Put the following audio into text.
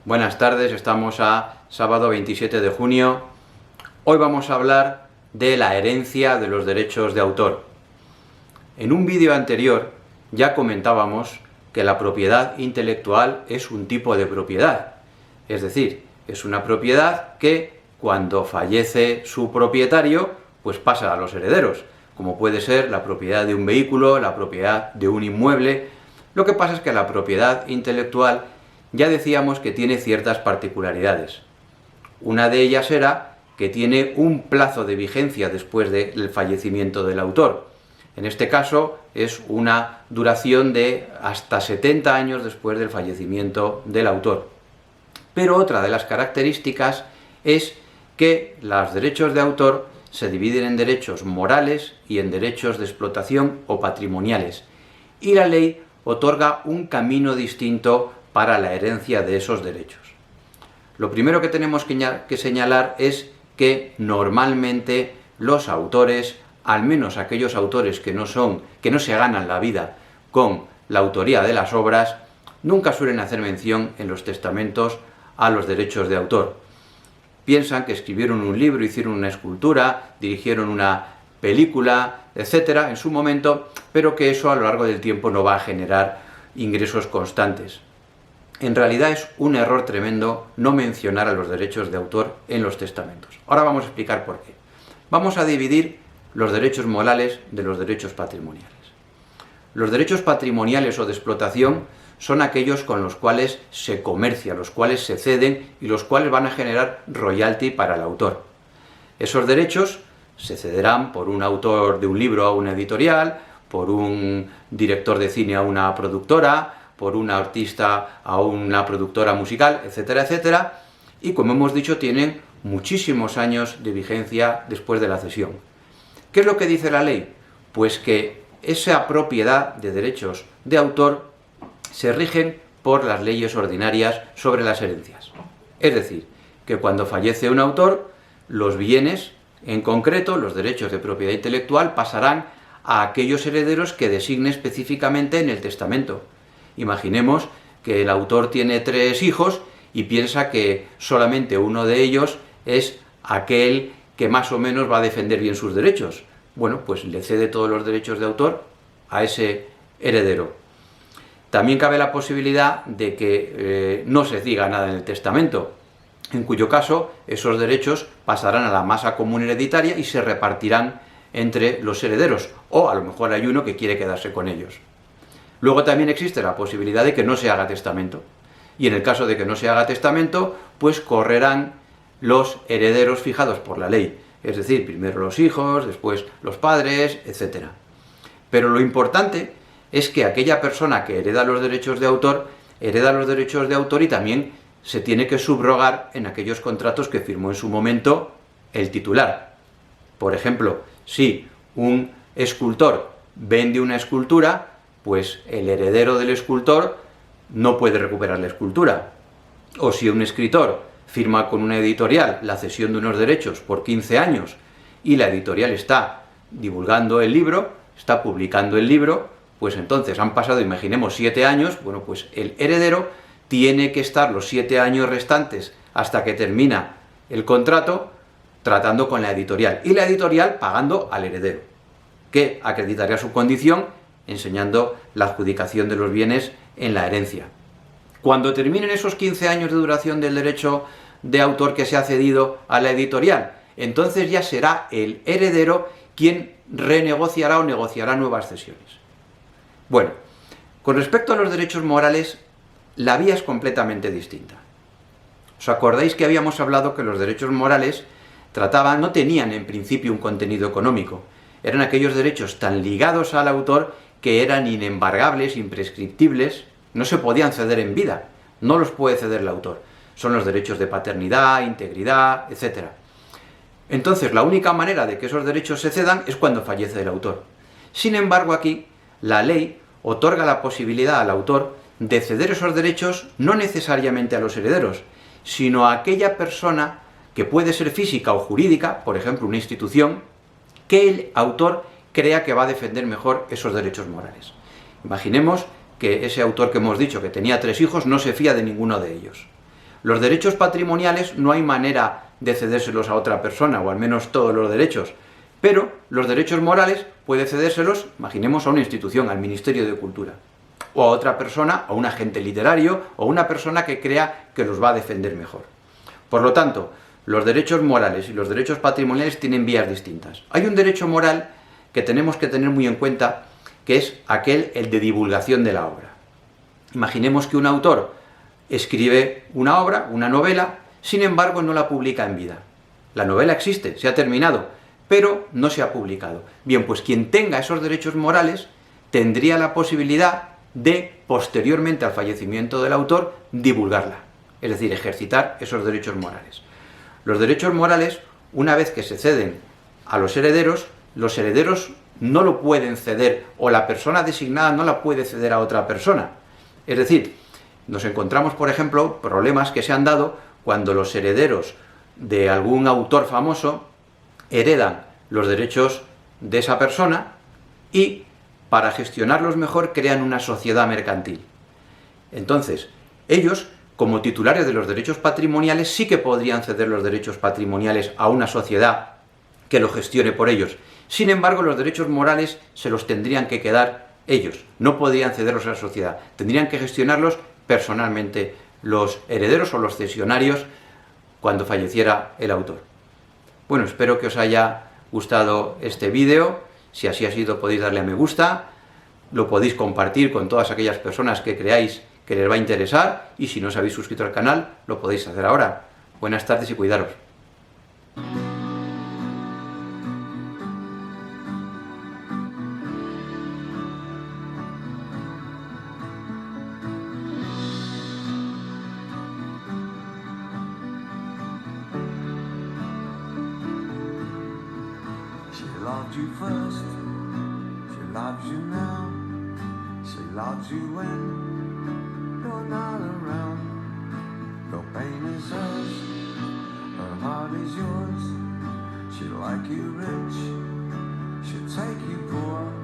Buenas tardes, estamos a sábado 27 de junio. Hoy vamos a hablar de la herencia de los derechos de autor. En un vídeo anterior ya comentábamos que la propiedad intelectual es un tipo de propiedad, es decir, es una propiedad que cuando fallece su propietario, pues pasa a los herederos, como puede ser la propiedad de un vehículo, la propiedad de un inmueble. Lo que pasa es que la propiedad intelectual ya decíamos que tiene ciertas particularidades. Una de ellas era que tiene un plazo de vigencia después del fallecimiento del autor. En este caso es una duración de hasta 70 años después del fallecimiento del autor. Pero otra de las características es que los derechos de autor se dividen en derechos morales y en derechos de explotación o patrimoniales, y la ley otorga un camino distinto para la herencia de esos derechos. Lo primero que tenemos que señalar es que normalmente los autores, al menos aquellos autores que no se ganan la vida con la autoría de las obras, nunca suelen hacer mención en los testamentos a los derechos de autor. Piensan que escribieron un libro, hicieron una escultura, dirigieron una película, etcétera, en su momento, pero que eso a lo largo del tiempo no va a generar ingresos constantes. En realidad es un error tremendo no mencionar a los derechos de autor en los testamentos. Ahora vamos a explicar por qué. Vamos a dividir los derechos morales de los derechos patrimoniales. Los derechos patrimoniales o de explotación son aquellos con los cuales se comercia, los cuales se ceden y los cuales van a generar royalty para el autor. Esos derechos se cederán por un autor de un libro a una editorial, por un director de cine a una productora, por un artista a una productora musical, etcétera, etcétera, y como hemos dicho tienen muchísimos años de vigencia después de la cesión. ¿Qué es lo que dice la ley? Pues que esa propiedad de derechos de autor se rigen por las leyes ordinarias sobre las herencias. Es decir, que cuando fallece un autor, los bienes, en concreto los derechos de propiedad intelectual, pasarán a aquellos herederos que designe específicamente en el testamento. Imaginemos que el autor tiene 3 hijos y piensa que solamente uno de ellos es aquel que más o menos va a defender bien sus derechos. Bueno, pues le cede todos los derechos de autor a ese heredero. También cabe la posibilidad de que no se diga nada en el testamento, en cuyo caso esos derechos pasarán a la masa común hereditaria y se repartirán entre los herederos, o a lo mejor hay uno que quiere quedarse con ellos. Luego también existe la posibilidad de que no se haga testamento, y en el caso de que no se haga testamento, pues correrán los herederos fijados por la ley, es decir, primero los hijos, después los padres, etc. Pero lo importante es que aquella persona que hereda los derechos de autor y también se tiene que subrogar en aquellos contratos que firmó en su momento el titular. Por ejemplo, si un escultor vende una escultura, pues el heredero del escultor no puede recuperar la escultura. O si un escritor firma con una editorial la cesión de unos derechos por 15 años y la editorial está divulgando el libro, está publicando el libro, pues entonces han pasado, imaginemos, 7 años, bueno, pues el heredero tiene que estar los 7 años restantes hasta que termina el contrato tratando con la editorial, y la editorial pagando al heredero, que acreditaría su condición enseñando la adjudicación de los bienes en la herencia. Cuando terminen esos 15 años de duración del derecho de autor que se ha cedido a la editorial, entonces ya será el heredero quien renegociará o negociará nuevas cesiones. Bueno, con respecto a los derechos morales, la vía es completamente distinta. ¿Os acordáis que habíamos hablado que los derechos morales no tenían en principio un contenido económico? Eran aquellos derechos tan ligados al autor que eran inembargables, imprescriptibles, no se podían ceder en vida, no los puede ceder el autor. Son los derechos de paternidad, integridad, etc. Entonces, la única manera de que esos derechos se cedan es cuando fallece el autor. Sin embargo, aquí la ley otorga la posibilidad al autor de ceder esos derechos no necesariamente a los herederos, sino a aquella persona que puede ser física o jurídica, por ejemplo una institución, que el autor crea que va a defender mejor esos derechos morales. Imaginemos que ese autor que hemos dicho que tenía 3 hijos no se fía de ninguno de ellos. Los derechos patrimoniales no hay manera de cedérselos a otra persona, o al menos todos los derechos, pero los derechos morales puede cedérselos, imaginemos, a una institución, al Ministerio de Cultura, o a otra persona, a un agente literario, o una persona que crea que los va a defender mejor. Por lo tanto, los derechos morales y los derechos patrimoniales tienen vías distintas. Hay un derecho moral que tenemos que tener muy en cuenta, que es el de divulgación de la obra. Imaginemos que un autor escribe una obra, una novela, sin embargo no la publica en vida. La novela existe, se ha terminado, pero no se ha publicado. Bien, pues quien tenga esos derechos morales tendría la posibilidad de, posteriormente al fallecimiento del autor, divulgarla, es decir, ejercitar esos derechos morales. Los derechos morales, una vez que se ceden a los herederos no lo pueden ceder, o la persona designada no la puede ceder a otra persona. Es decir, nos encontramos, por ejemplo, problemas que se han dado cuando los herederos de algún autor famoso heredan los derechos de esa persona y, para gestionarlos mejor, crean una sociedad mercantil. Entonces, ellos, como titulares de los derechos patrimoniales, sí que podrían ceder los derechos patrimoniales a una sociedad que lo gestione por ellos. Sin embargo, los derechos morales se los tendrían que quedar ellos, no podrían cederlos a la sociedad, tendrían que gestionarlos personalmente los herederos o los cesionarios cuando falleciera el autor. Bueno, espero que os haya gustado este vídeo. Si así ha sido, podéis darle a me gusta, lo podéis compartir con todas aquellas personas que creáis que les va a interesar, y si no os habéis suscrito al canal, lo podéis hacer ahora. Buenas tardes y cuidaros. She loved you first, she loves you now, she loves you when you're not around. The pain is hers, her heart is yours. She'd like you rich, she'd take you poor.